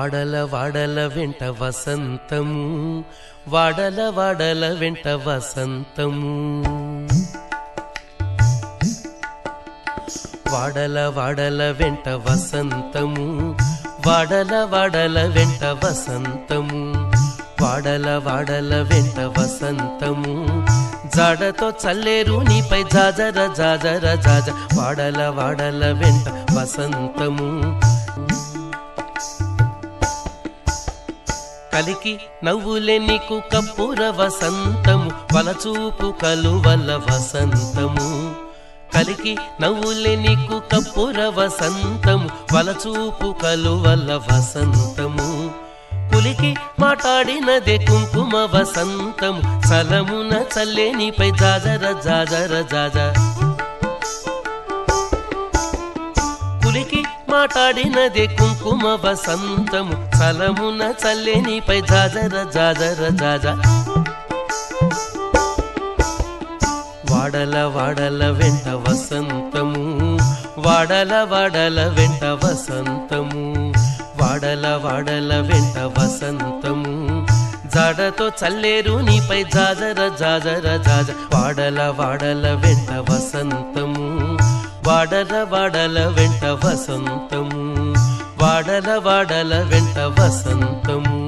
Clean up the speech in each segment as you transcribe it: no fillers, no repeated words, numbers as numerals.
వాడల వాడల వెంట వసంతము, వాడల వాడల వెంట వసంతము. వాడల వాడల వెంట వసంతము, వాడల వాడల వెంట వసంతము. వాడల వాడల వెంట వసంతము, జాడతో చల్లేరు నీపై జాజర జాజర జాజ. వాడల వాడల వెంట వసంతము. కలికి నవ్వులే నీకు కప్పుర వసంతము, వలచూపు కలువల వసంతము. కలికి నవ్వులే నీకు కప్పుర వసంతము, వలచూపు కలువల వసంతము. పులికి మాట్లాడినదే కుంకుమ వసంతము, సలమున చల్లే నీపై జాజర జాజర జాజ. పులికి మాట్లాడినదే కుంకుమ వసంతము, సలమున చల్లే నీపై జాజర జాజర జాజ. వాడల వాడల వెంట వసంతము, వాడల వాడల వెంట వసంతము. వాడల వాడల వెంట వసంతము, జాడతో చల్లేరు నీపై జాజర జాజర జాజ. వాడల వాడల వెంట వసంతము, వాడల వాడల వెంట వసంతము. వాడల వాడల వెంట వసంతము.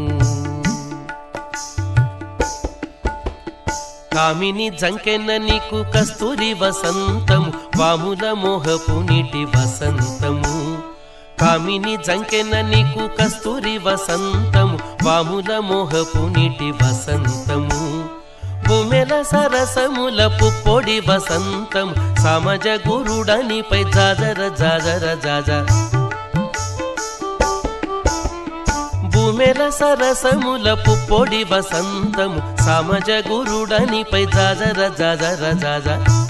కామిని జంకెన్న నీకు కస్తూరి వసంతము, వాముల మోహపు నీటి వసంతము. కామిని జంకెన్న నీకు కస్తూరి వసంతము, వాముల మోహపు నీటి వసంతము. భూమెల సరసముల పుప్పొడి వసంతము, సమజ గురుడనిపై జాజర జాజర జాజ. భూమెల సరసముల పుప్పొడి వసంతము, సమజ గురుడనిపై జాజర జాజర జాజ.